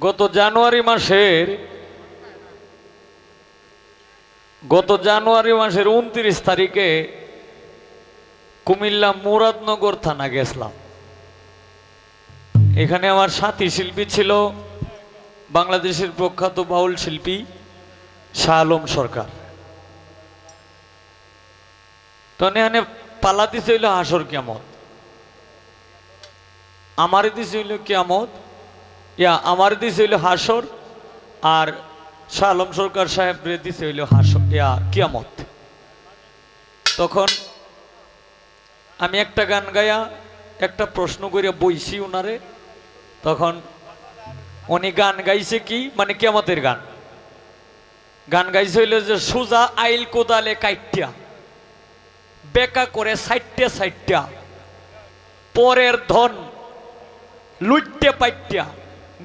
গত জানুয়ারি মাসের 29 তারিখে কুমিল্লা মুরাদনগর থানা গেছিলাম। এখানে আমার সাথী শিল্পী ছিল বাংলাদেশের প্রখ্যাত বাউল শিল্পী শাহ আলম সরকার। তখন এখানে পালা দিছে হইল হাসর কিয়ামত, আমার দিছে হইল কিয়ামত, আমার দিছে হইল হাসর, আর শাহ আলম সরকার সাহেব দিছে হইল হাসর কিয়ামত। তখন আমি একটা গান গায়া একটা প্রশ্ন করে বইছি উনারে। তখন উনি গান গাইছে কি, মানে কিয়ামতের গান গাইছে হইল যে সুজা আইল কোদালে কাইটিয়া বেকা করে সাইট্যা সাইট্যা পরের ধন লুটতে পাইট্যা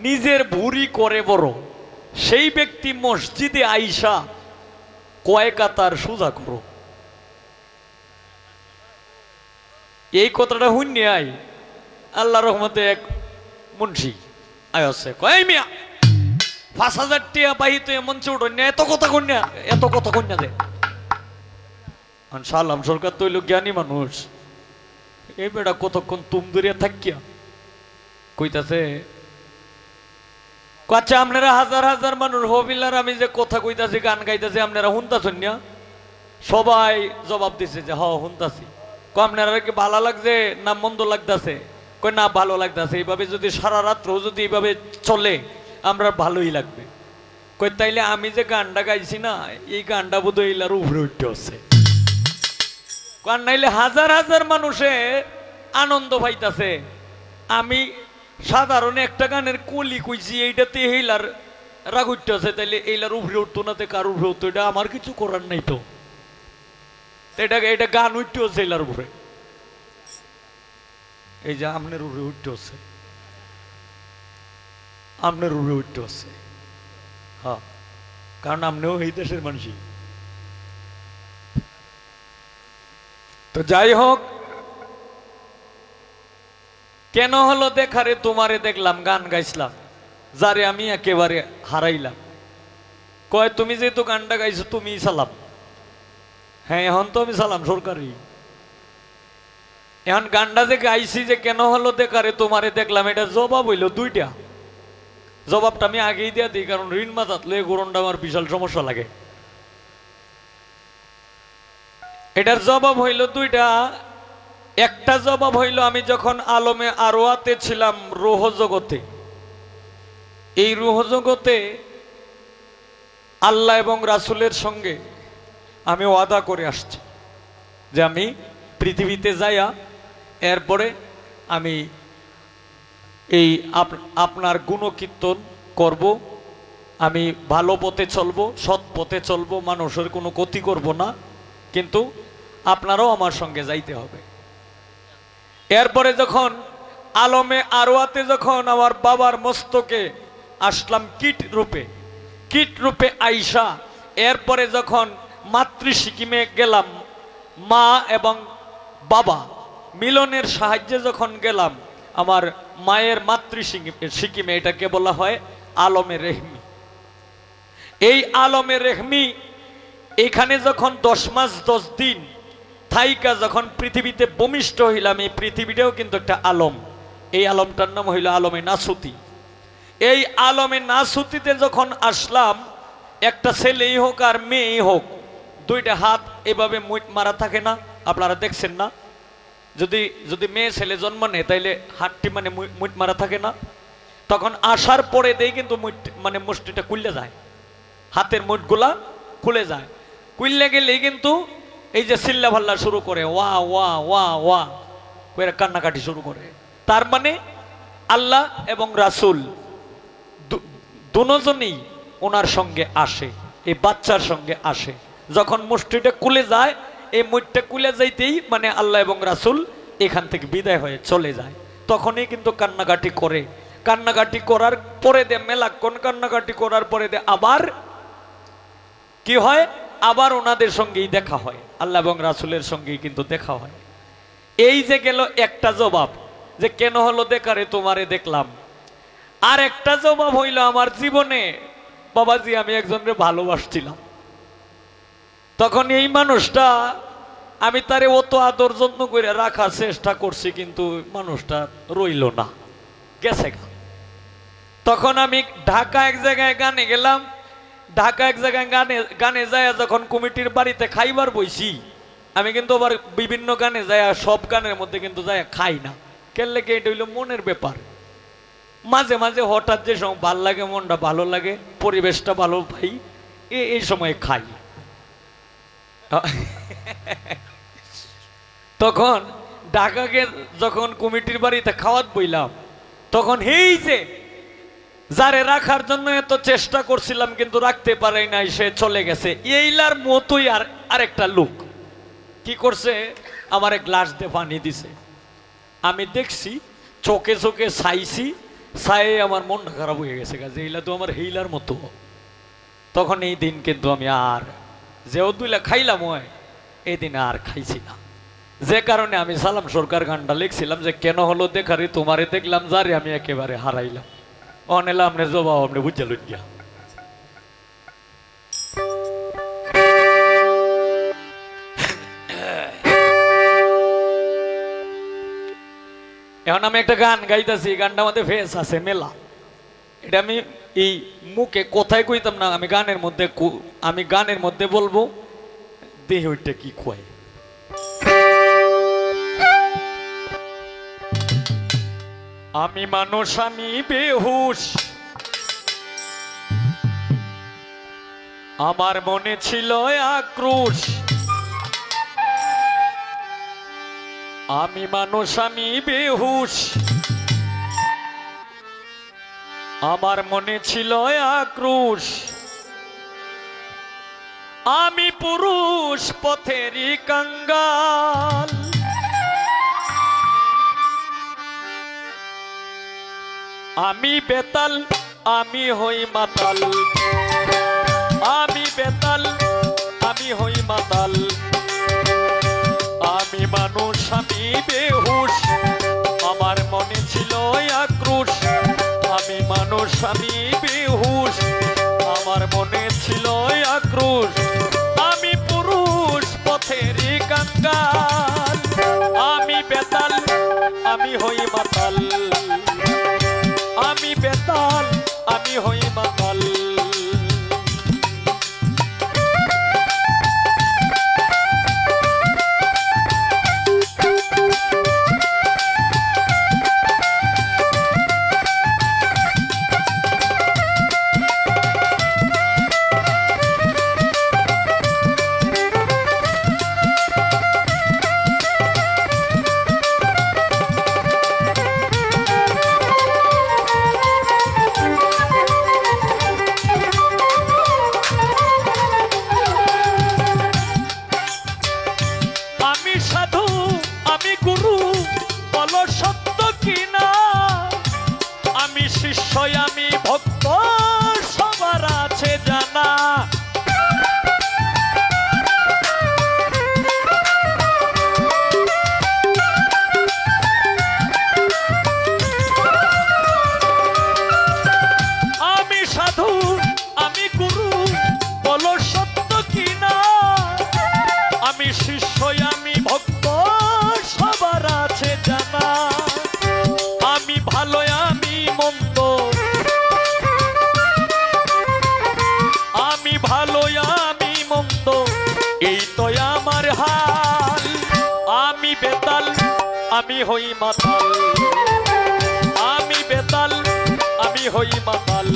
নিজের ভুরি করে বড়, সেই ব্যক্তি মসজিদে আইসা কয় কাতার সুজা করো। এই কথাটা শুনি আই আল্লাহ রহমতে এক মুন্সি আয়সে কয় মিয়া ৫,০০০ টাকা বাহিত এমন চোট এত কথা কন্যা দে। শাহ আলম সরকার তৈল জ্ঞানী মানুষ, এই বেটা কতক্ষণ তুম দূরিয়া থাকিয়া কইতাছে, আচ্ছা আপনারা হাজার হাজার মানুষ হবিলার আমি যে কথা কইতাছি গান গাইতাছি আপনারা শুনতাছেন না? সবাই জবাব দিছে যে হ শুনতাছি। আপনারা কি ভালো লাগছে না মন্দ লাগতেছে? কই না ভালো লাগতেছে, এইভাবে যদি সারা রাত্র যদি এইভাবে চলে আমরা ভালোই লাগবে। কই তাইলে আমি যে গানটা গাইছি না এই গানটা বোধ এইলার উপরে উঠতে হচ্ছে, কারণ নাইলে হাজার হাজার মানুষে আনন্দ পাইতাছে। আমি সাধারণ একটা গানের কলি কইছি এইটাতে এইলার রাগ উঠতে আছে, তাইলে এইলার উপরে উঠতো না কার উপরে উঠতো, এটা আমার কিছু করার নাই তো। এটা গান উঠতে হচ্ছে এইলার উপরে, এই যে আমনের উপরে উঠতে হচ্ছে, আমনের উপরে উঠতে হচ্ছে। হ্যাঁ, কারণ আমনেও এই দেশের মানুষই। তো যাই হোক, কেন হলো দেখারে তোমারে দেখলাম গান গাইছিলাম, যারে আমি একেবারে হারাইলাম। কয় তুমি যেহেতু গানটা গাইছো তুমি সালাম। হ্যাঁ, এখন তো আমি সালাম সরকারি। এখন গানটা যে গাইছি যে কেন হলো দেখারে তোমারে দেখলাম, এটা জবাব হইল দুইটা। জবাবটা আমি আগেই দিয়া দিই, কারণ ঋণ মাথাত লয়ে গরমটা আমার বিশাল সমস্যা লাগে। এটার জবাব হইল দুইটা। একটা জবাব হইল আমি যখন আলমে আরওয়াতে ছিলাম রুহ জগতে, এই রুহ জগতে আল্লাহ এবং রাসূলের সঙ্গে আমি ওয়াদা করে আসছি যে আমি পৃথিবীতে যাইয়া এরপরে আমি এই আপনার গুণকীর্তন করব, আমি ভালো পথে চলবো, সৎ পথে চলবো, মানুষের কোনো ক্ষতি করব না, কিন্তু আপনারাও আমার সঙ্গে যাইতে হবে। এরপরে যখন আলমে আরওয়াতে যখন আমার বাবার মস্তকে আসলাম কীট রূপে আইসা, এরপরে যখন মাতৃ সিকিমে গেলাম, মা এবং বাবা মিলনের সাহায্যে যখন গেলাম আমার মায়ের মাতৃ সিকিমে, এটাকে বলা হয় আলমে রেহমি। এই আলমে রেহমি এখানে যখন 10 মাস 10 দিন থাইকা যখন পৃথিবীতে ভূমিষ্ঠ হইলাম, এই পৃথিবীটাও কিন্তু একটা আলম। এই আলমটার নাম হইল আলমে নাসুতি। এই আলমে নাসুতিতে যখন আসলাম, একটা ছেলেই হোক আর মেয়েই হোক, দুইটা হাত এভাবে মুট মারা থাকে না, আপনারা দেখছেন না? যদি মেয়ে ছেলে জন্ম নেয় তাইলে হাতটি মানে মুট মারা থাকে না? তখন আসার পরে দেই কিন্তু মানে মুষ্টিটা খুললে যায়, হাতের মুঠগুলা খুলে যায়। খুললে গেলেই কিন্তু এই যে চিল্লা ভাল্লা শুরু করে, ওয়া ওয়া ওয়া ওয়া করে কান্নাকাটি শুরু করে। তার মানে আল্লাহ এবং রাসূল দুজনেই ওনার সঙ্গে আসে, এই বাচ্চার সঙ্গে আসে। যখন মুষ্টিটা খুলে যায়, এই মুঠটা খুলে যাইতেই মানে আল্লাহ এবং রাসূল এখান থেকে বিদায় হয়ে চলে যায়। তখনই কিন্তু কান্নাকাটি করে। কান্নাকাটি করার পরে দে মেলাক্ষণ কান্নাকাটি করার পরে দে আবার কি হয়, আবার ওনাদের সঙ্গেই দেখা হয়, আল্লাহ এবং রাসূলের সঙ্গেই কিন্তু দেখা হয়। এই যে গেল একটা জবাব যে কেন হলো দেখারে তোমারে দেখলাম। আর একটা জবাব হইল আমার জীবনে, বাবাজি আমি একজনকে ভালোবাসছিলাম, তখন এই মানুষটা আমি তারে অত আদর যত্ন করে রাখার চেষ্টা করছি, কিন্তু মানুষটা রইল না, গেছে গা। তখন আমি ঢাকা এক জায়গায় গানে গেলাম, ঢাকা এক জায়গায় গানে যায় যখন কমিটির বাড়িতে খাইবার বইছি, আমি কিন্তু আবার বিভিন্ন গানে যায়, সব গানের মধ্যে কিন্তু যায় খাই না, কেন লেগে এটা হইলো মনের ব্যাপার। মাঝে মাঝে হঠাৎ যে সময় ভাল লাগে, মনটা ভালো লাগে, পরিবেশটা ভালো পাই, এই সময় খাই। তখন ঢাকাকে যখন কমিটির বাড়িতে খাওয়াত বইলাম, তখন এই যে যারে রাখার জন্য এত চেষ্টা করছিলাম কিন্তু রাখতে পারে নাই, সে চলে গেছে। এইলার মতোই আরেকটা লোক কি করছে, আমার গ্লাস দিয়ে পানি দিছে, আমি দেখছি, চোখে চোখে চাইছি, চাই আমার মনটা খারাপ হয়ে গেছে, কাজে এইলা তো আমার হেইলার মতো। তখন এই দিন কিন্তু আমি আর যেও দুইলা খাইলাম হয়, এই দিন আর খাইছি না। যে কারণে আমি সালাম সরকার গানটা লিখছিলাম যে কেন হলো দেখারি তোমারে দেখলাম যারে আমি একেবারে হারাইলাম। অনেলা আপনি জবাব আপনি বুঝে লইয়া। এখন আমি একটা গান গাইতেছি, গানটা আমাদের ফেস আছে মেলা, এটা আমি এই মুখে কোথায় কইতাম না, আমি গানের মধ্যে বলবো, দেহ ওইটা কি খুয়াই। আমি মানুষ আমি বেহুশ, আমার মনে ছিল আক্রোশ। আমি মানুষ আমি বেহুশ, আমার মনে ছিল আক্রোশ। আমি পুরুষ পথেরই কাঙ্গাল, আমি বেতাল আমি হই মাতাল, আমি বেতাল আমি হই মাতাল। আমি মানুষ আমি বেহুশ, আমার মনে ছিল আক্রোশ। আমি মানুষ আমি বেহুশ, আমার মনে ছিল আক্রোশ। আমি পুরুষ পথেরই কাঙ্গাল, আমি বেতাল আমি হই মাতাল, আমি বেতাল আমি হই মাতাল। আমি ভক্ত সবার আছে জানা, আমি সাধু আমি গুরু বলো সত্য কিনা, আমি শিষ্য আমি ভক্ত সবার আছে জানা। আমি ভালো আমি মন্দ, আমি ভালো আমি মন্দ, এই তো আমার হাল। আমি বেতাল আমি হই মাতাল, আমি বেতাল আমি হই মাতাল।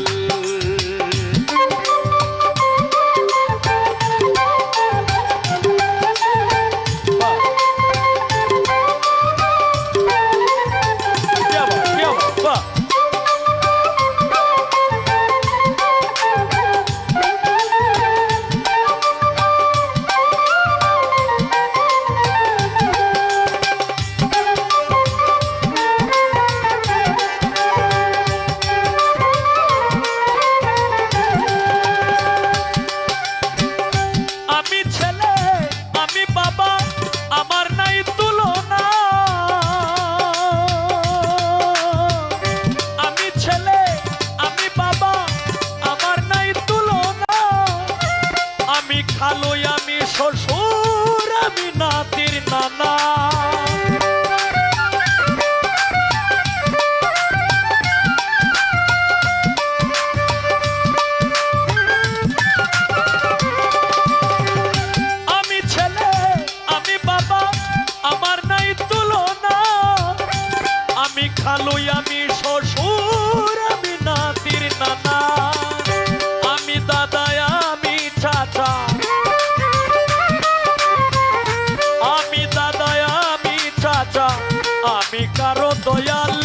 আমি কারো দয়াল,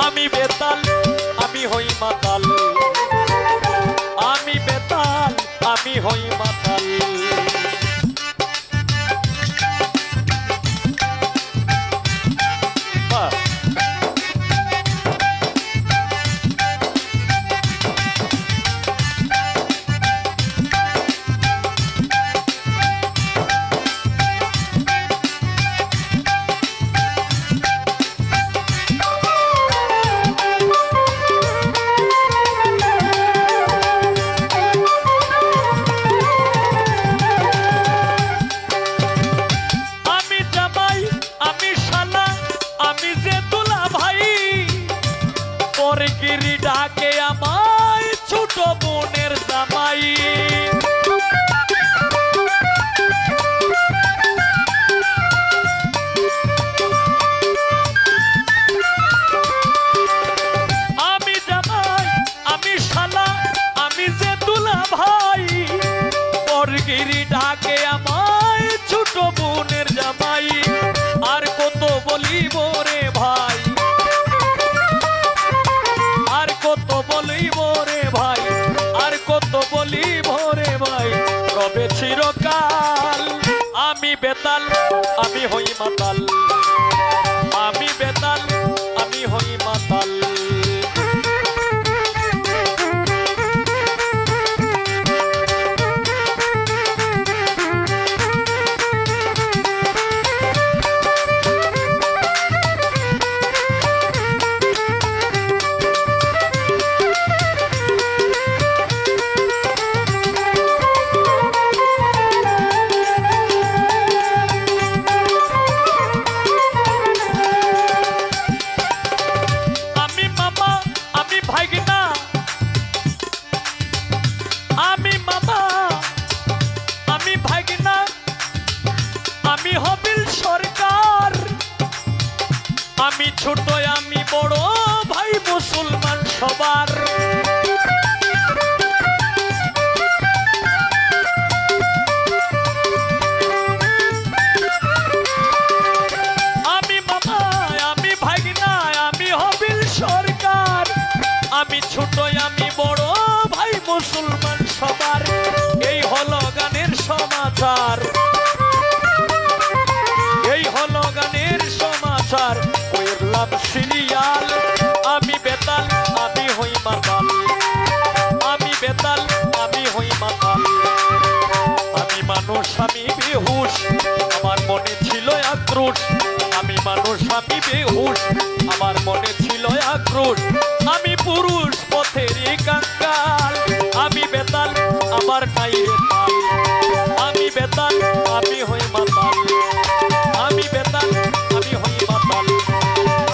আমি বেতাল, আমি হই মাতাল, আমি বেতাল, আমি হই মাতাল। পরগিরি ডাকে আমায় ছোট বোনের জামাই। আমি জামাই, আমি শালা, আমি যে দুলা ভাই, পরগিরি ডাকে আমায় ছোট বোনের জামাই। আর কত বলিব রে ভাই, কত বলিব রে ভাই, আর কত বলিব রে ভাই, রবে চিরকাল। আমি বেতাল, আমি হই মাতাল, আমি বেতাল, আমি হই মাতাল। আমি হবিল সরকার, আমি ছোট, আমি বড়, ভাই মুসলমান সবার। আমি মামা, আমি ভাগনা, আমি হবিল সরকার, আমি ছোট, আমি বড়, ভাই মুসলমান সবার। এই হলো গানের সমাচার, এই হলো গানের সমাচার, করলাম সিরিয়াল। আমি বেতাল, আমি হই মাতাল, আমি বেতাল, আমি হই মাতাল। আমি মানুষ, আমি বেহুশ, আমার মনে ছিল আক্রোশ। আমি মানুষ, আমি বেহুশ, আমার মনে ছিল আক্রোশ। আমি পুরুষ পথের কাঙ্গাল, আমি বেতাল, আমার নাই রে তাল। আমি বেতাল, আমি হই মাতাল, আমি বেতাল, আমি হই মাতাল,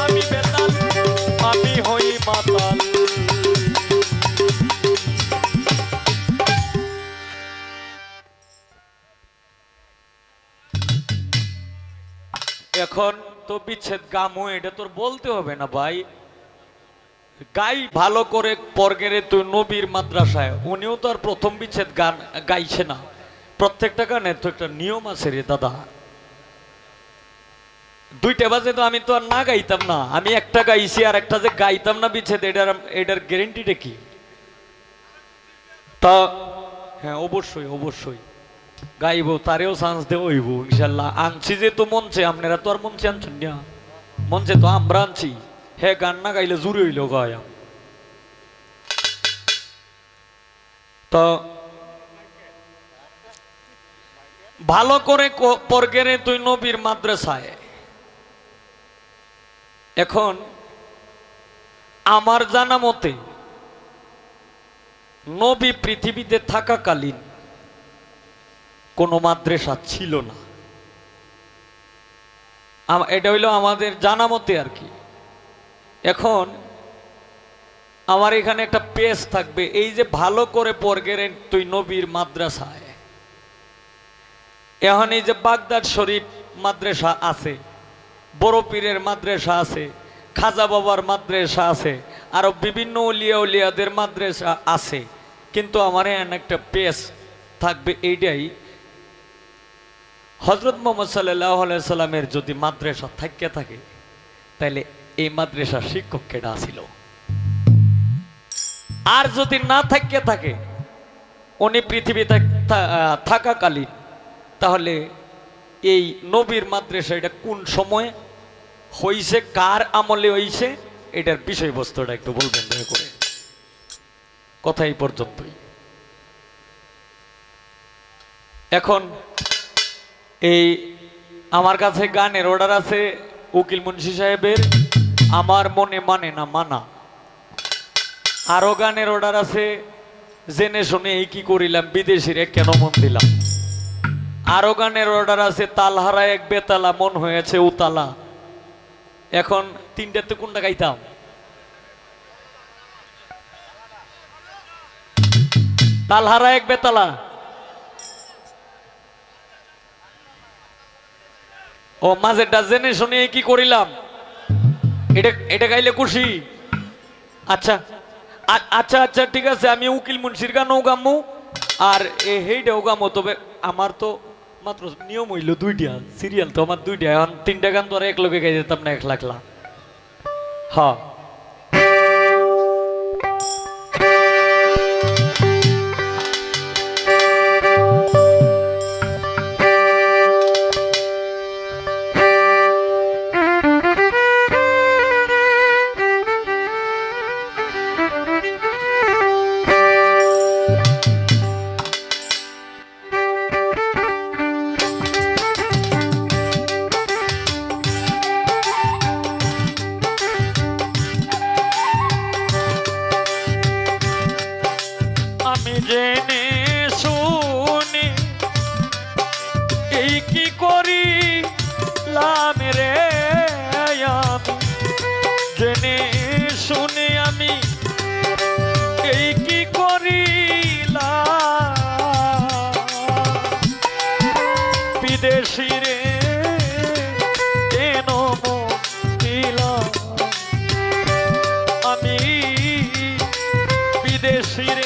আমি বেতাল, আমি হই মাতাল। এখন তো বিচ্ছেদ গামো, এটা তোর বলতে হবে না ভাই। গাই ভালো করে পরগেরে তুই নবীর মাদ্রাসায়, উনিও তো আর প্রথম বিচ্ছেদ গান গাইছে না। প্রত্যেকটা গানের তো একটা নিয়ম আছে রে দাদা। দুইটা বাজে তো আমি তো আর না গাইতাম না, আমি একটা গাইছি আর একটা যে গাইতাম না বিচ্ছেদ, এটার গ্যারেন্টিটা কি? তা হ্যাঁ, অবশ্যই অবশ্যই গাইবো, তারেও চান্স দেবো হইব ইনশাল্লাহ। আনছি যে তো মঞ্চে, আপনারা তো আর মঞ্চে আনছেন না, মঞ্চে তো আমরা আনছি। হ্যাঁ, গান না গাইলে জুড়ে হইল গায়া। তো ভালো করে পরগেরে তুই নবীর মাদ্রাসায়। এখন আমার জানা মতে নবী পৃথিবীতে থাকাকালীন কোনো মাদ্রাসা ছিল না, এটা হইল আমাদের জানা মতে আর কি। এখন আমার এখানে একটা পেজ থাকবে, এই যে ভালো করে পরগেরে তুই নবীর মাদ্রাসায়। এখন এই যে বাগদাদ শরীফ মাদ্রাসা আছে, বড় পীরের মাদ্রাসা আছে, খাজা বাবার মাদ্রাসা আছে, আরো বিভিন্ন উলিয়া উলিয়াদের মাদ্রাসা আছে, কিন্তু আমার এখানে একটা পেজ থাকবে, এইটাই হযরত মুহাম্মদ সাল্লাল্লাহু আলাইহি সাল্লামের যদি মাদ্রাসা থাকে তাইলে এই মাদ্রাসার শিক্ষক কেডা ছিল? আর যদি না থাকে থাকে উনি পৃথিবীতে থাকাকালীন, তাহলে এই নবীর মাদ্রাসা এটা কোন সময় হইছে, কার আমলে হইছে, এটার বিষয়বস্তুটা একটু বলবেন দয়া করে। কথা এই পর্যন্তই। এখন এই আমার কাছে গানের অর্ডার আছে উকিল মুন্সি সাহেবের, আমার মনে মানে না মানা। আরো গানের অর্ডার আছে জেনে শুনে এই কি করিলাম, বিদেশিরে কেন মন দিলাম। আরো গানের অর্ডার আছে তালহারা এক বেতালা, মন হয়েছে উতালা। এখন তিনটাতে কোনটা গাইতাম? তালহারা এক বেতালা। ও মাঝেরটা জেনে শুনে কি করিলাম, এটা গাইলে খুশি? আচ্ছা আচ্ছা আচ্ছা ঠিক আছে, আমি উকিল মুন্সির গানও গামু আর হেইটাও গামো। তবে আমার তো মাত্র নিয়ম হইল দুইটা, সিরিয়াল তো আমার দুইটা, এখন তিনটা গান তো আর এক লোকে গাই যেতাম না একলা একলা। হ্যাঁ জেনে শুনে এই কি করিলাম রে, আমি জেনে শুনে আমি এই কি করিলাম, বিদেশি রে কেন দিলাম আমি, বিদেশি রে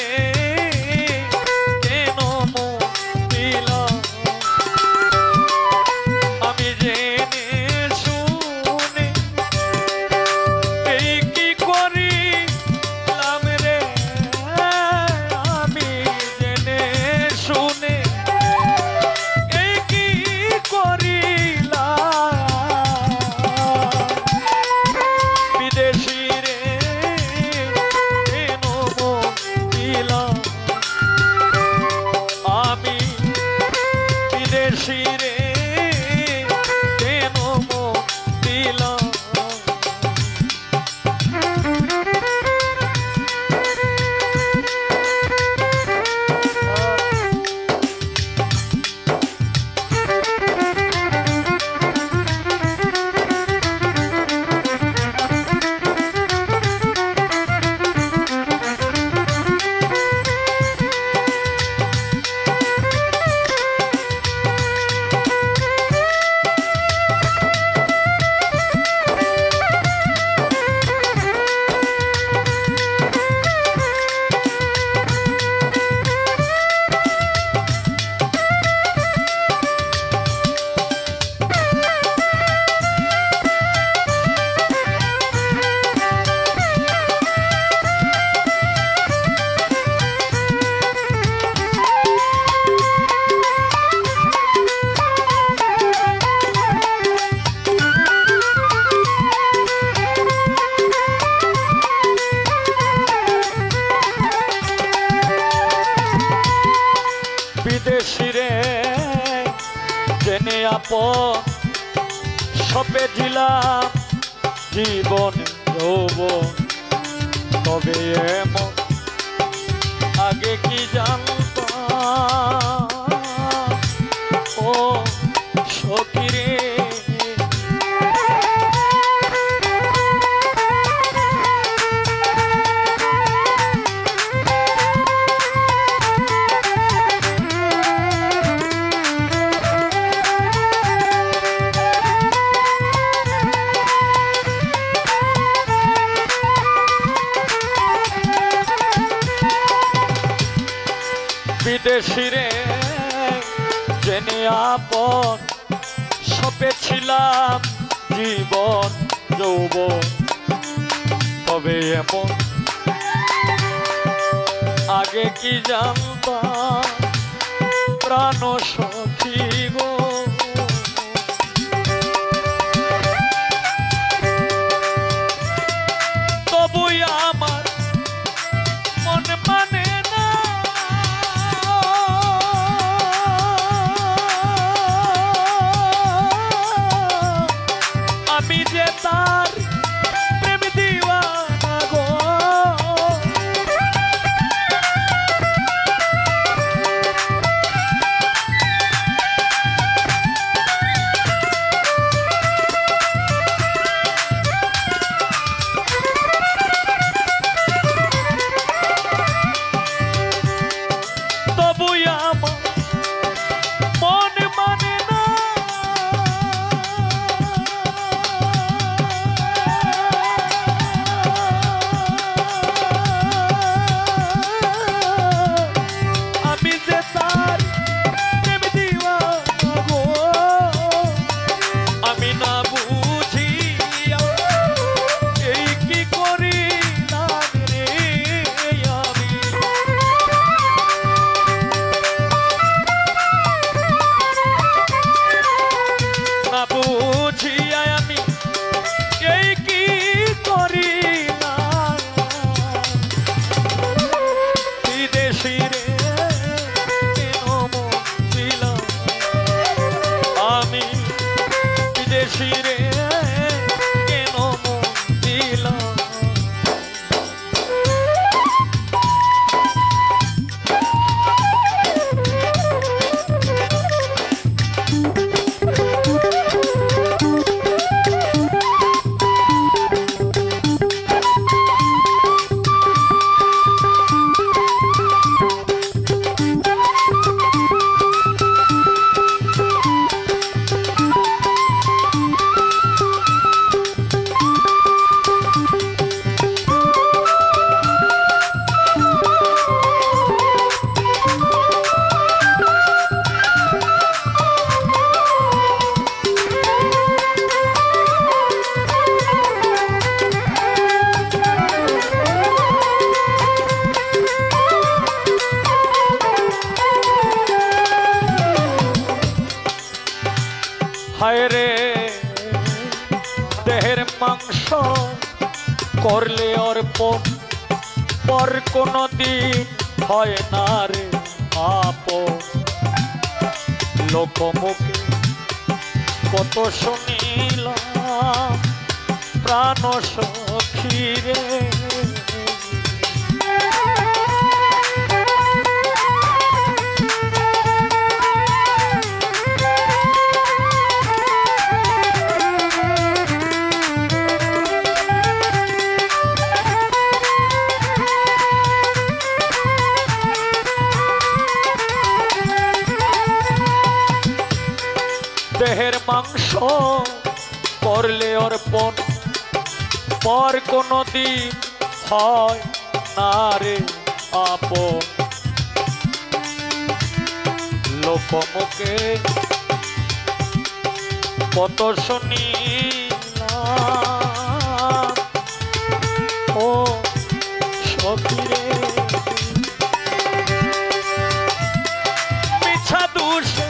সপে দিলাম জীবন যৌবন, তবে এমন আগে কি জানতাম ও সখিরে, বিদেশিরে জেনে আপন সপে ছিলাম জীবন যৌবন তবে এমন আগে কি জানতাম প্রাণ সখী গো। তবু আমার মন মানে না আমি যে তার প্রেম দিওয়ানা গো। তবু আমার মন মানে না আমি যে তার প্রেম দিওয়ানা গো। আমি না বুঝিয়া এই কি করিলাম রে আমি। না বুঝিয়া আমি এই কি করিলাম বিদেশি রে কেন মন দিলাম আমি বিদেশি রে কেন মন দিলাম। হায় রে দেহের মাংস করলে অর্পণ পর কোনো দিন হয় না রে আপন। লোকমুখে কত শুনিলাম প্রাণ সখী রে। দেহের মাংস করলে অর্পণ পর কোনো দিন হয় না রে আপন। লোকমুখে কত শুনিলাম ও সখী রে। মিছা দোষে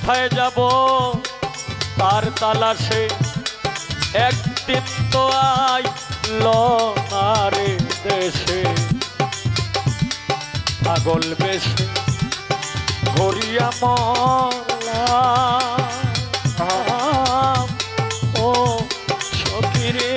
কোথায় যাব তার তালাশে, একদিন তো আইল না রে দেশে, পাগল বেশে ঘুরিয়া মরলাম ও সখী রে।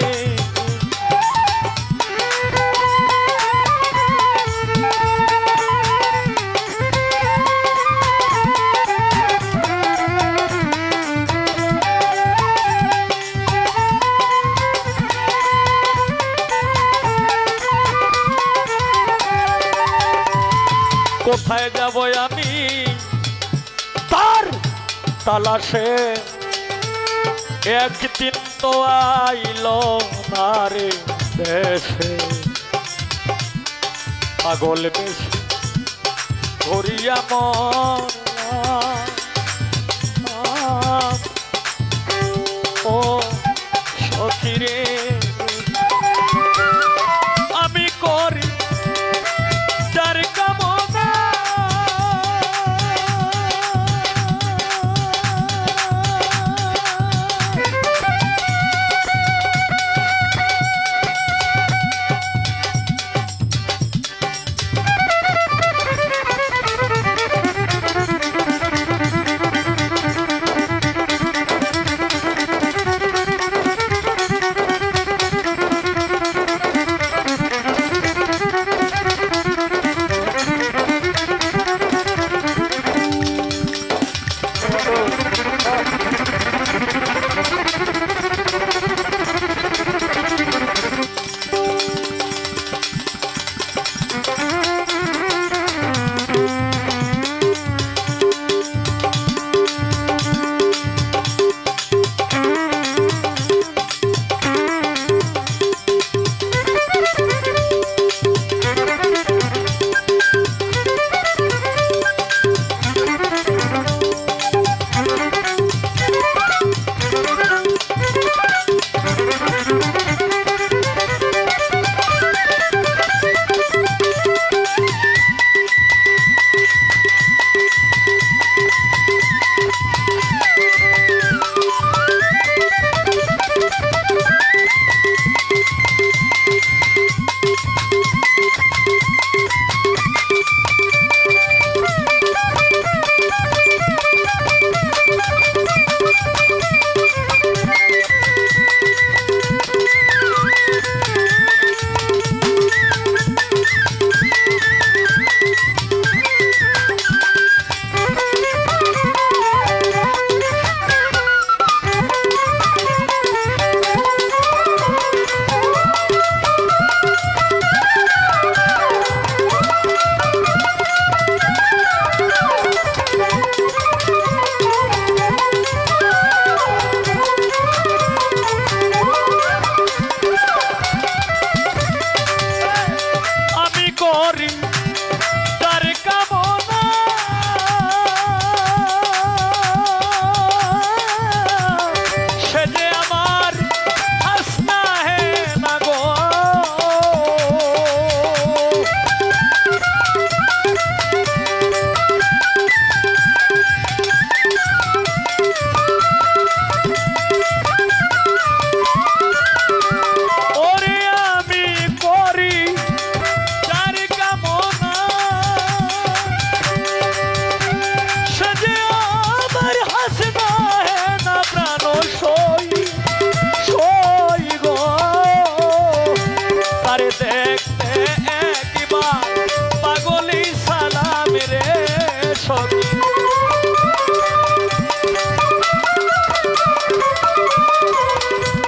কোথায় যাব আমি তার তালাশে, একদিন তো আইল না রে দেশে, পাগল বেশে ঘুরিয়া মরলাম ও সখী রে। আমি করি যার কামনা,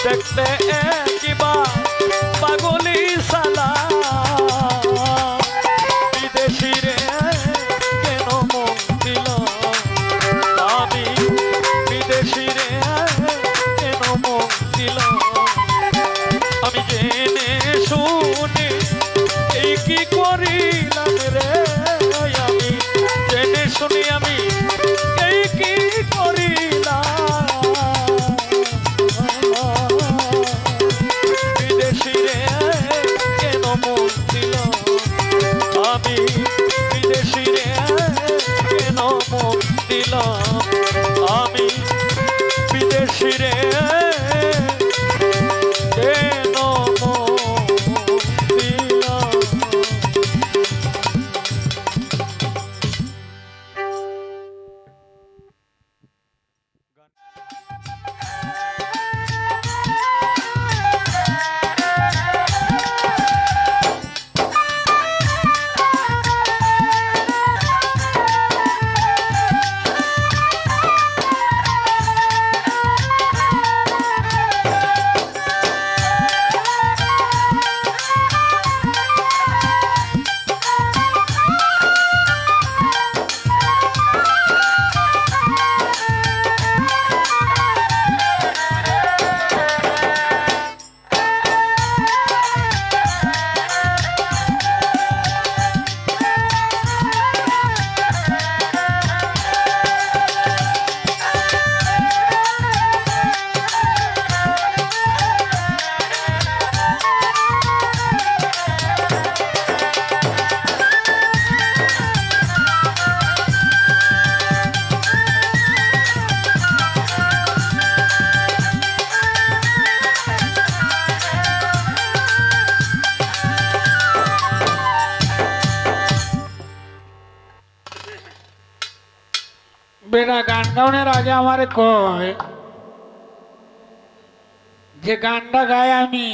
দেখতে একবার পাগলি সালা বিদেশি রে কেন মন দিল আমি বিদেশি রে কেন মন দিল আমি জেনে শুনে এই কি করিলাম রে আমি জেনে শুনে আমি এই কি করিলাম বিদেশি রে কেন মন দিল আমি বিদেশি রে কেন মন দিল বেটা গান গাউনের আগে আমারে কয় যে গানটা গায় আমি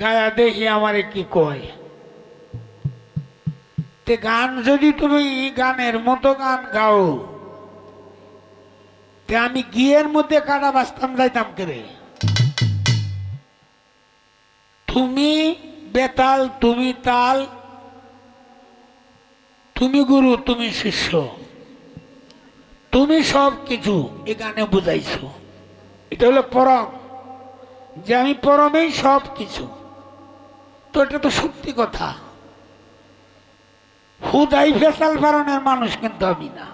গায়া দেখি আমারে কি কয়। তে গান যদি তুমি গানের মতো গান গাও তে আমি গিয়ের মধ্যে কাটা বাঁচতাম যাইতাম কেরে। তুমি বেতাল, তুমি তাল, তুমি গুরু, তুমি শিষ্য, তুমি সব কিছু এ গানে বুঝাইছো। এটা হলো পরম, যে আমি পরমেই সব কিছু। তো এটা তো সত্যি কথা। হুদাই ফেসাল ফারণের মানুষ কিন্তু আমি না।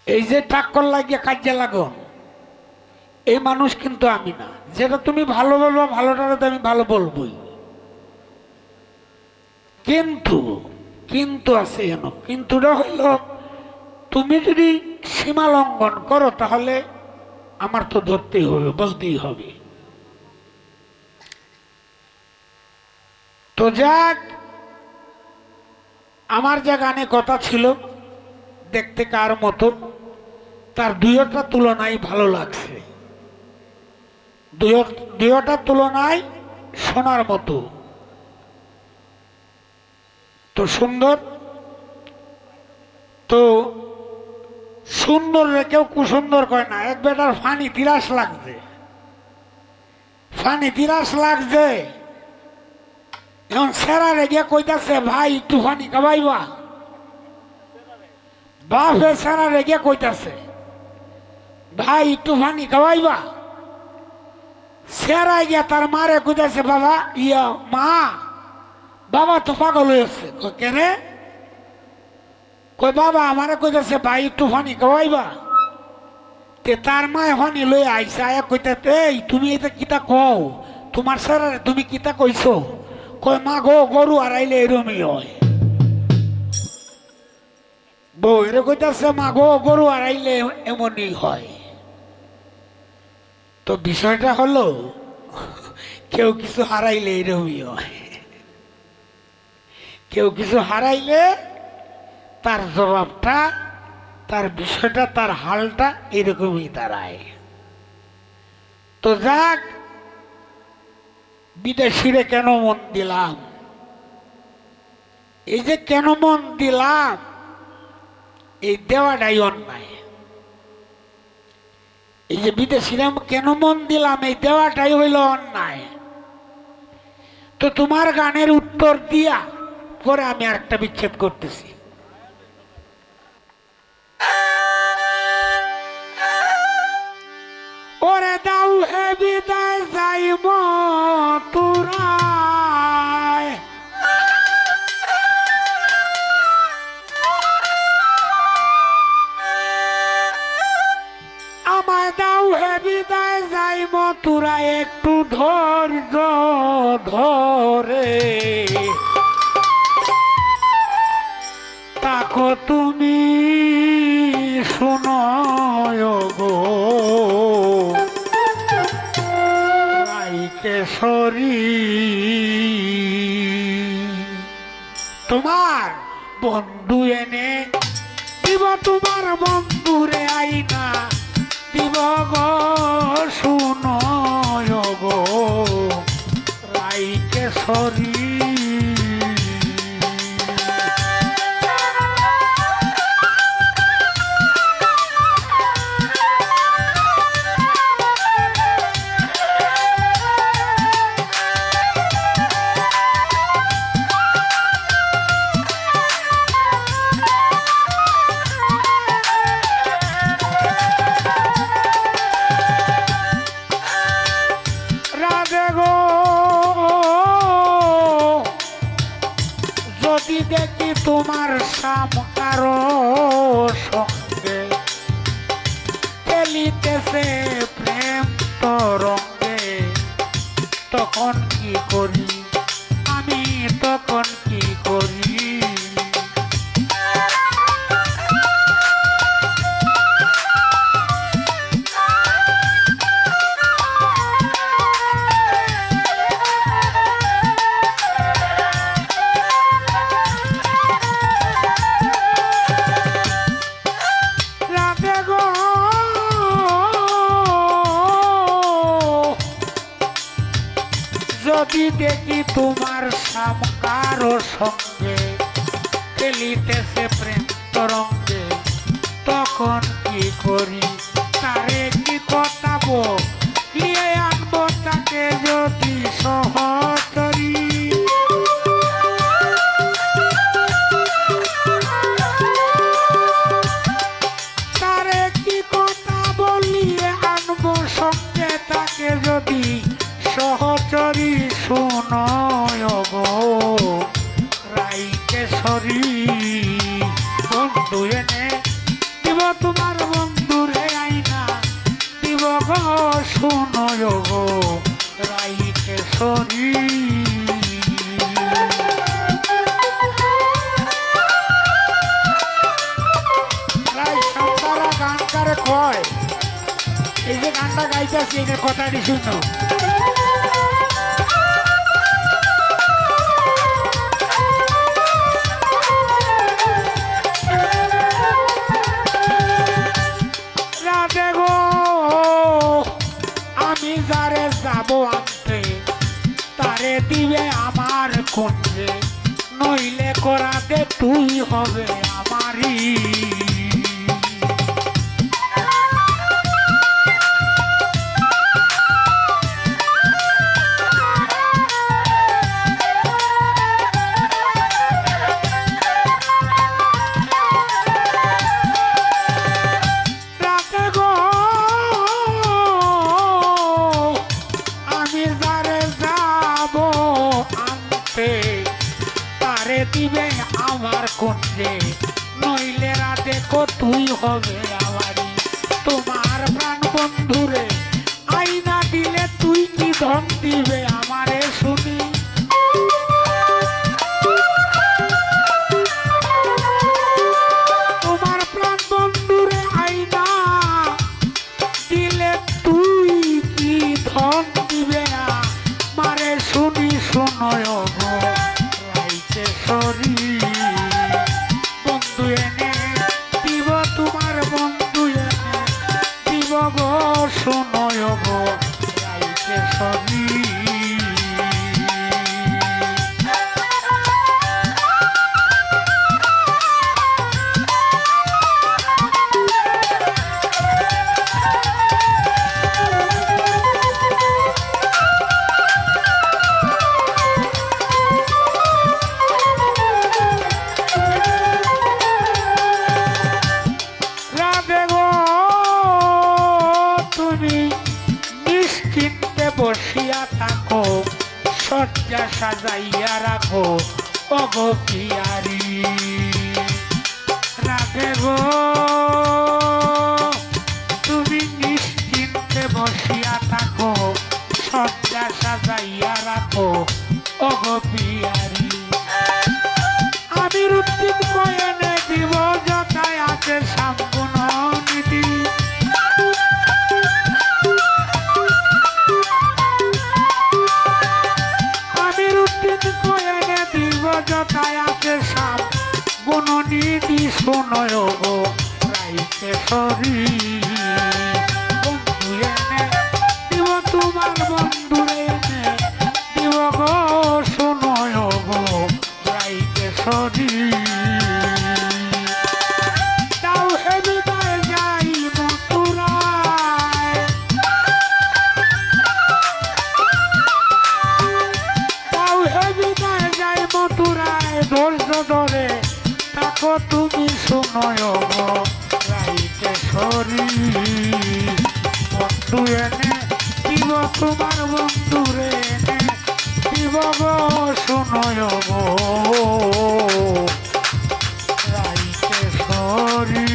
এই যে টাক্কর লাগিয়ে কাজে লাগো এই মানুষ কিন্তু আমি না। যেটা তুমি ভালো বলবো ভালোটারে তো আমি ভালো বলবোই, কিন্তু কিন্তু আছে এন কিন্তুটা হইল তুমি যদি সীমা লঙ্ঘন করো তাহলে আমার তো ধরতেই হবে, বলতেই হবে। তো যাক, আমার যে গানে কথা ছিল দেখতে কার মতো, তার দুইটা তুলনায় ভালো লাগছে, দুইটা তুলনায় শোনার মতো। তো সুন্দর, তো সুন্দর কেউ কুসুন্দর কয় না। এক বেটার ফানি তিরাস লাগছে, ফানি তিরাস লাগছে। এখন সেরা রেগে কইতাছে ভাই একটু ফানি খাবাইবা। বাপে সেরা রেগে কইতাছে ভাই একটু ফানি খাবাইবা। সেরাই গিয়া তার মারে কইতাছে বাবা ইয়া মা, বাবা তো পাগল হয়েছে। কেনে? কই বাবা আমারে কইতাছে ভাই একটু ফানি খাওয়াইবা। তে তার মায় ফানি লই আইসা আয়া কইতাছে এই তুমি এটা কিতা কও, তোমার স্যারারে তুমি কিতা কইছো? কই মা গো গরু হারাইলে এরমই হয়। বউ এরে কইতাছে মা গো গরু হারাইলে এমনই হয়। তো বিষয়টা হলো কেউ কিছু হারাইলে এরমই হয়, কেউ কিছু হারাইলে তার জবাবটা, তার বিষয়টা, তার হালটা এরকমই দাঁড়ায়। তো যাক, বিদেশিরে কেন মন দিলাম, এই যে কেন মন দিলাম এই দেওয়াটাই অন্যায়। এই যে বিদেশিরা কেন মন দিলাম এই দেওয়াটাই হইল অন্যায়। তো তোমার গানের উত্তর দিয়া পরে আমি আরেকটা বিচ্ছেদ করতেছি। ওরে দাও হে বিদায় যাই মথুরায়, আমায় দাও হে বিদায় যাই মথুরায়, একটু ধৈর্য ধরে তাকো তুমি শোনয় গো রাইকেশ্বরী। তোমার বন্ধু এনে দিব, তোমার বন্ধুরে আইনা দিব গো শুনয় গো রাইকেশ্বরী। যদি দেখি তোমার সামকারো সঙ্গে খেলিতেছে প্রেম তরঙ্গে, তখন কি করি আমি, তখন কি করি? যদি দেখি তোমার সামকারো সঙ্গে খেলিতেছে প্রেম তরঙ্গে, তখন কি করি তারে কি কথা বলিয়ে আনবো তাকে যদি সহচরী। তারে কি কথা বলিয়ে আনবো সঙ্গে তাকে যদি সহচরী। শুনয় গো রাইকেশ্বরী, বন্ধু এনে দিব তোমার বন্ধুরে আইনা দিব গো। শুনয় গো রাইকেশ্বরী। রাই সন্তারা গান কারে কয়, এই যে গানটা গাইতেছি এর কথাটি শুনো। রাধে গো আমি যারে যাব আনতে তারে দিবে আমার কুঞ্জে, নইলে করাতে তুই হবে আমারই। রাধে গো আমি যারে যাব আনতে তারে দিবে আমার কুঞ্জে, নইলে রাধে গো তুই হবে আমারই। তোমার প্রাণ বন্ধুরে আইনা দিলে তুই কি ধন দিবে আমারে শুনি। তোমার প্রাণ বন্ধুরে আইনা দিলে তুই কি ধন দিবে না মারে শুনি। শুনয় গো রাইকেশ্বরী, বন্ধু এনে দিব তোমার বন্ধু এনে দিব গো। শুনয় গো রাইকেশ্বরী। রাধে গো তুমি নিশ্চিন্তে বসিয়া থাকো, শয্যা সাজাইয়া রাখো ওগো পিয়ারি। রাধে গো তুমি নিশ্চিন্তে বসিয়া থাকো, শয্যা সাজাইয়া রাখো ওগো পিয়ারি। আমি রুদ্দিন কয়েনে দিব যথায় আছে সম্পূর্ণ নীতি। আমি রুদ্দিন কয়েনে দিব যথায় আছে সম্পূর্ণ নীতি। শুনয় গো রাইকেশ্বরী, বন্ধু এনে দিব তোমার বন্ধুরে এনে দিব গো। শুনয় গো রাইকেশ্বরী। তাও হে বিদায় যাই মথুরায়, তাও হে বিদায় যাই মথুরায়। ধৈর্য ধরে থাকো তুমি শুনয় গো রাইকেশ্বরী, বন্ধু এনে দিব তোমার বন্ধুরে এনে দিব গো। শুনয় গো রাইকেশ্বরী।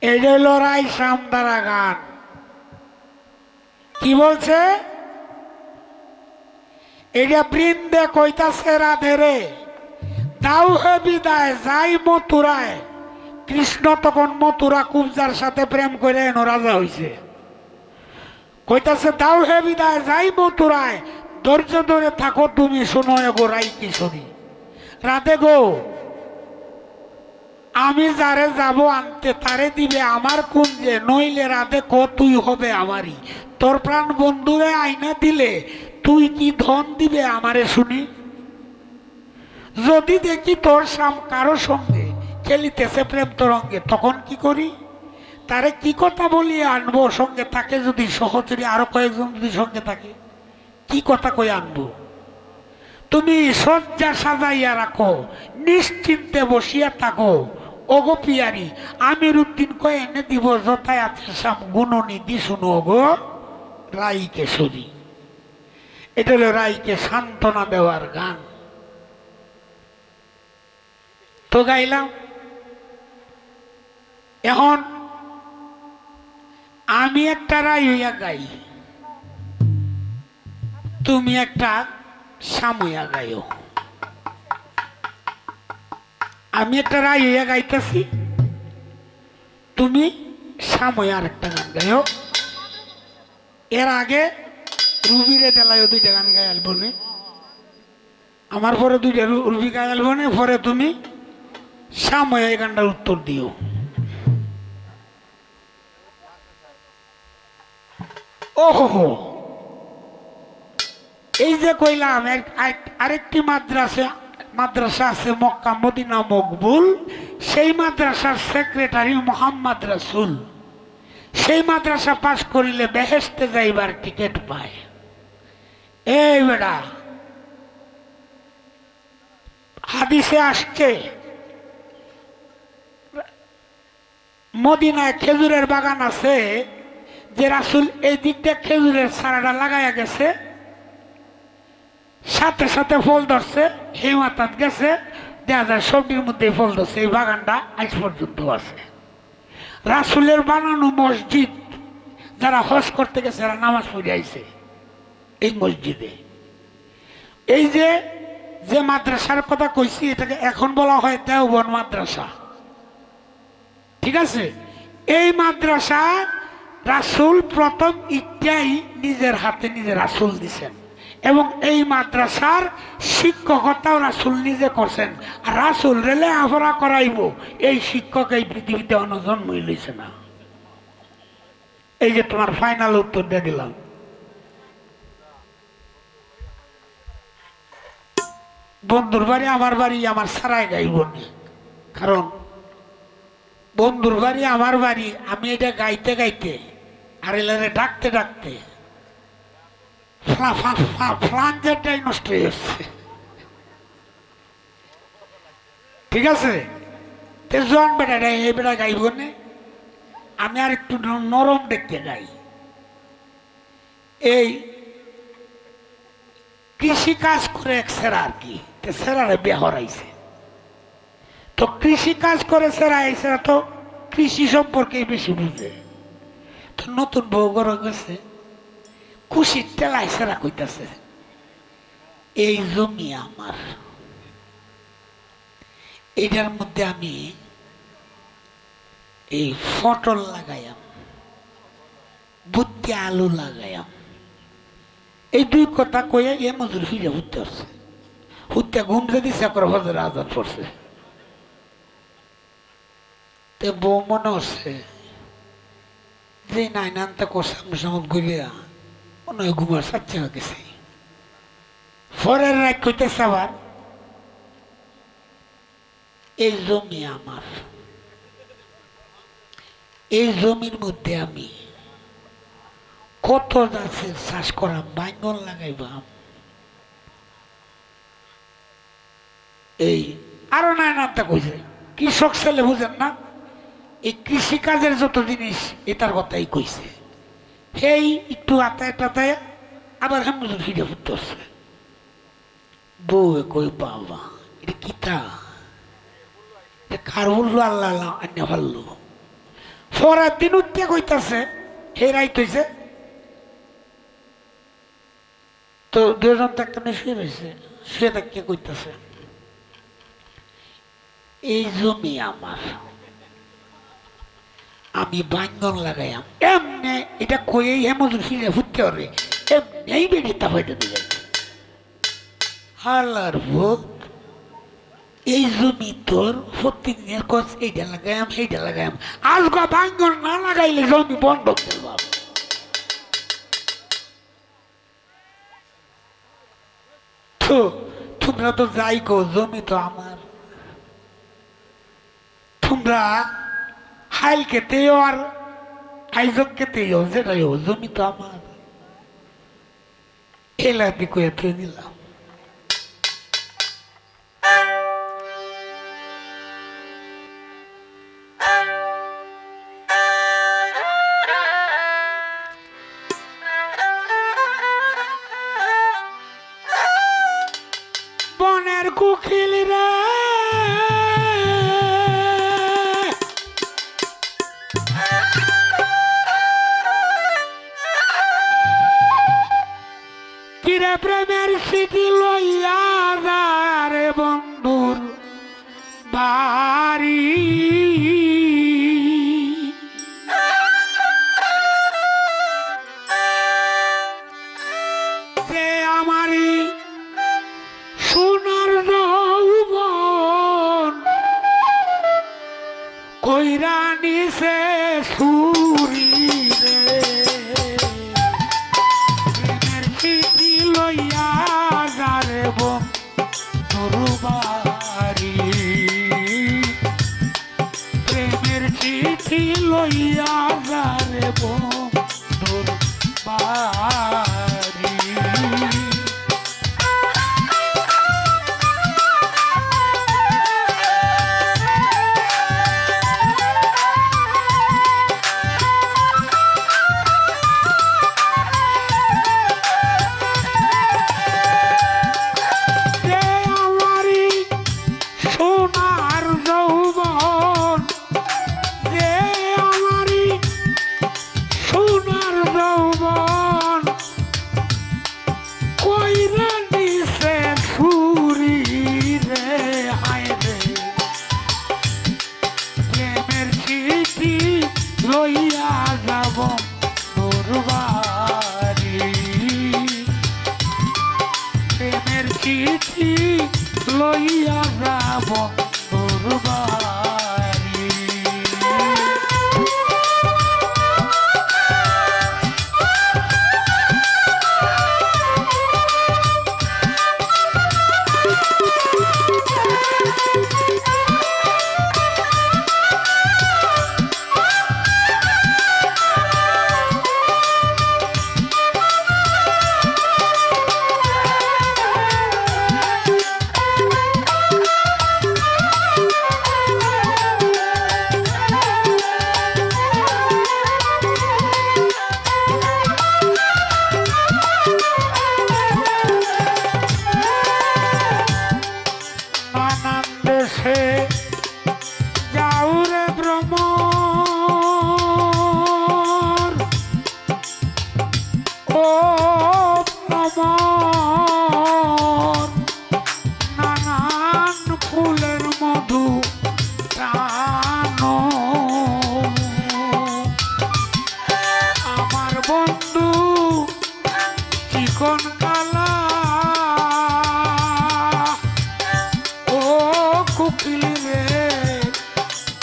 এই যে লড়াই সামদারা গান কি বলছে, এটা বৃন্দে কইতাছে রাধে রে দাও হে বিদায় যাই মথুরায়। কৃষ্ণ তখন মথুরা কুবজার সাথে প্রেম করে এনো রাজা হইছে। কইতাছে দাও হে বিদায় যাই মথুরায়, ধৈর্য ধরে থাকো তুমি শুনো গো রাই কিশোরী। রাধে গো আমি যারে যাব আনতে তারে দিবে আমার কুঞ্জে, নইলে রাধে ক তুই হবে আমারই। তোর প্রাণ বন্ধুরে আইনা দিলে তুই কি ধন দিবে আমারে শুনি? যদি দেখি তোর কারো সঙ্গে খেলিতেছে প্রেম তরঙ্গে, তখন কি করি? তারে কি কথা বলিয়ে আনবো সঙ্গে? তাকে যদি সহচরী আরো কয়েকজন যদি সঙ্গে থাকে, কি কথা কই আনবো? তুমি শয্যা সাজাইয়া রাখো, নিশ্চিন্তে বসিয়া থাকো, ওগো পিয়ারি আমির উদ্দিন কয়ে এনে দিব যথায় আছে সাম গুণনিধি শুনো গো রাইকে সরি। এটা হলো রাইকে সান্ত্বনা দেওয়ার গান। তো গাইলাম। এখন আমি একটা রাই হইয়া গাই, তুমি একটা সামইয়া গাইও। আমি একটা রাই হইয়া গাইতেছি, তুমি সামইয়া আর একটা গান গাইও। এর আগে রুবিরে দেলাইও দুইটা গান গাই আলবো নে, আমার পরে দুইটা রুবি গাই আলবো নে, পরে তুমি সামইয়া এই গানটার উত্তর দিও। ওহো, এই যে কইলাম আরেকটি মাদ্রাসা আছে মক্কা মদিনা মকবুল, সেই মাদ্রাসার সেক্রেটারি মোহাম্মদ রাসূল। সেই মাদ্রাসা পাশ করিলে বেহেশতে যাইবার টিকিট পায়। এই বেটা, হাদিসে আসছে মদিনায় খেজুরের বাগান আছে, যে রাসূল এই দিক দিয়ে খেজুরের চারাটা লাগাইয়া গেছে, সাথে সাথে ফল ধরছে, হেমাতাত গেছে, দেখা যায় সবজির মধ্যে ফল ধরছে। এই বাগানটা আজ পর্যন্ত আছে। রাসূলের বানানো মসজিদ, যারা হজ করতে গেছে এরা নামাজ পড়ে আইছে এই মসজিদে। এই যে যে মাদ্রাসার কথা কইছি, এটাকে এখন বলা হয় দেওবন্দ মাদ্রাসা, ঠিক আছে? এই মাদ্রাসা রাসূল প্রথম ইটাই নিজের হাতে নিজে রাসূল দিছেন, এবং এই মাদ্রাসার শিক্ষকতাও রাসূল নিজে করছেন। আর রাসূল রেলে আফরা করাইব, এই শিক্ষক এই পৃথিবীতে জন্মই লইছে না। এই যে তোমার ফাইনাল উত্তর দিয়ে দিলাম। বন্ধুর বাড়ি আমার সারাই গাইব না, কারণ বন্ধুর বাড়ি আমার বাড়ি, আমি এটা গাইতে গাইতে আর এলারে ডাকতে ডাকতে ফ্লাঞ্জারটাই নষ্ট হয়ে যাচ্ছে, ঠিক আছে? জন বেটা এই বেটা গাইব না, আমি আর একটু নরম দেখতে গাই। এই কৃষি কাজ করে এক সেরা আর কি, সেরারে বিয়ে হরাইছে, তো কৃষি কাজ করে সেরা এই সেরা তো কৃষি সম্পর্কে বেশি বুঝে। তো নতুন বউ ঘরে গেছে, খুশির টেলায় সেরা কইতাছে, এই জমি আমার, এটার মধ্যে আমি এই ফটল লাগাইয়াম, বুদ্ধি আলু লাগাইয়াম। এই দুই কথা কইয়া এ মজুর ফিরে হুতে আসছে, হুতে ঘুমতে দিছে করে হজরে আজাদ পড়ছে। তে বউ মনে হচ্ছে যে নাইনানটা কোসাম সামত গলিয়া মনে হয় ঘুমার সাচ্ছে হয়ে গেছে। পরের রাত কইতেছে আবার, এই জমি আমার, এই জমির মধ্যে আমি কত গাছের চাষ করাম, বাইঙ্গন লাগাইবাম, এই আরো নাইনানটা কইছে। কৃষক ছেলে বুঝেন না, এই কৃষি কাজের যত জিনিস এটার কথাই কইছে। সেই একটু আতায় টাতায় আবার হেমজুর ফিরে ফুটছে। বউ কই বাবা এটা কিতা, কার বললো আল্লাহ আন্য ভাল্লো। পরের দিন উঠতে কইতাছে হে রাইত হইছে, তো দুজন তো একটা শুয়ে রয়েছে, শুয়ে থাকতে কইতাছে, এই জমি আমার, আমি বাইঙ্গন লাগাইয়াম। এমনি এটা কইয়েই হেমজুর ফিরে ফুটতে হবে, এমনি বেরিয়ে তা হইতে দিলেন। হালার ভূত এই জমি তোর প্রতিদিন কস এইটা লাগাইম সেইটা লাগাইম আজ গা ভাঙ্গন না লাগাইলে জমি বন্ধক দেব তো তোমরা তো যাই কো জমি তো আমার তোমরা হাইল খেতেও আর আইজক খেতেও যেটাই হোক জমি তো আমার এলাকি কয়ে তুই দিলাম বনের কুকিল রে কিরে প্রেমের স্মৃতি লইয়া রে বন্ধুর বাড়ি যে আমারই সোনার যৌবন কইরা নিছে সুরি রে প্রেমের স্মৃতি লইয়া যারে বন্ধুর বাড়ি প্রেমের চিঠি লইয়া যারে বন্ধুর বাড়ি লইয়া যাব তোর বাড়ি প্রেমের চিঠি লইয়া যাব তোর বাড়ি নানান দেশে যাও রে ভ্রমর ও ভ্রমর নানান ফুলের মধু টানো আমার বন্ধু চিকন কালা কুকিল রে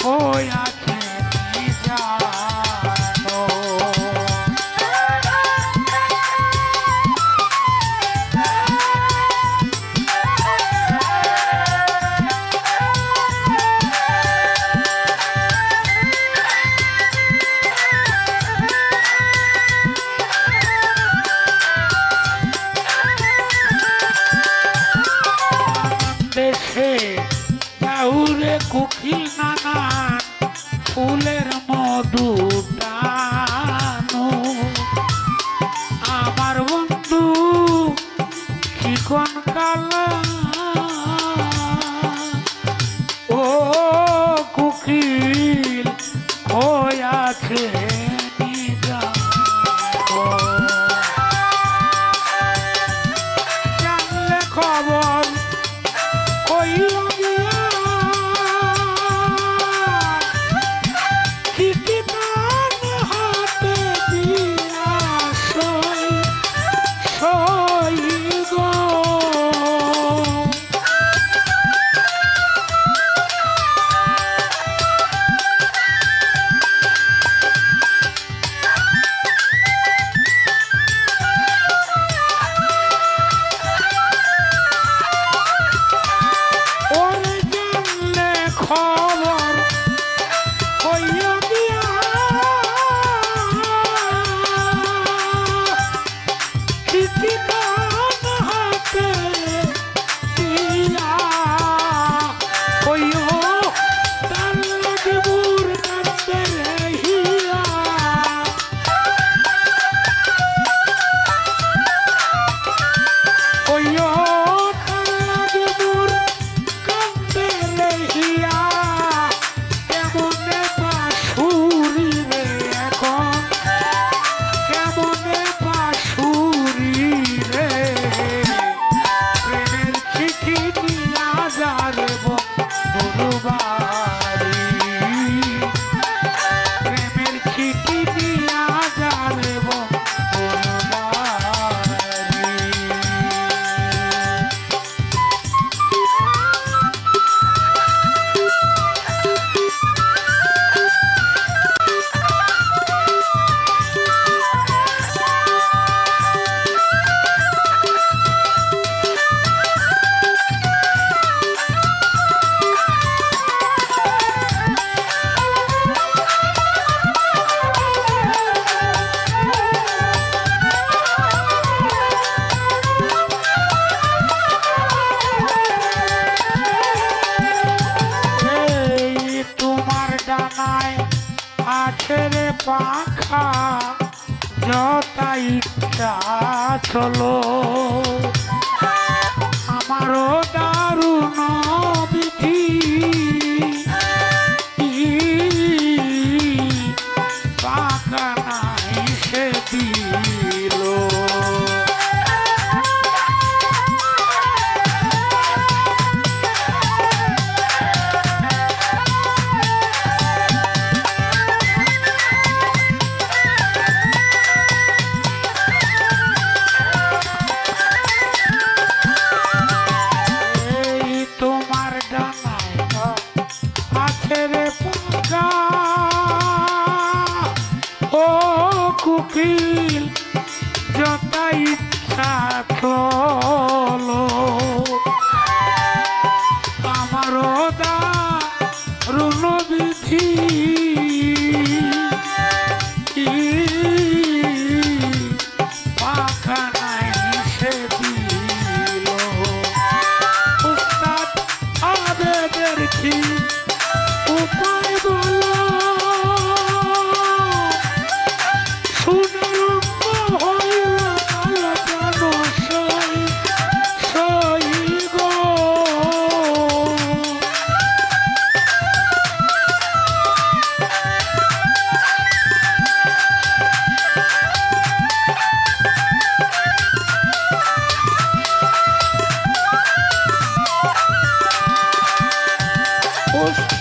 কই আছে কি জানো দেশে যাউরে কুকিল নানান ফুলের মধু টানো আমার বন্ধু চিকন কালা ও কুকিল কই আছে জানলে খবর কই হাতে দিয়া সই সই গো খবর হইয়া দিয়া চিঠি কান হাতে দিয়া হইও তার লাগে মোর কান্দে রহিয়া হইও তার লাগে মোর কান্দে রহিয়া কেমনে বাঁশুরি রে এখন কেমনে বাঁশুরি রে প্রেমের চিঠি নিয়া যারে বন্ধুর বাড়ি প্রেমের চিঠি নিয়া যারে বন্ধুর বাড়ি এই তোমার ডানায় আছে রে পাখা যতা ইচ্ছা চলো আমারও দারুণ বিধি পাখা নাই সে দিল এই তোমার ডানায় আছে রে পাখা ও কুকিল যতা ইচ্ছা চলো আমারও দারুণ বিধি পাখা নাই সে দিল উস্তাদ আবেদের কি উপায় বলো সুনারঙ্গ হইল কালো জানো সই সই গো উস্তাদ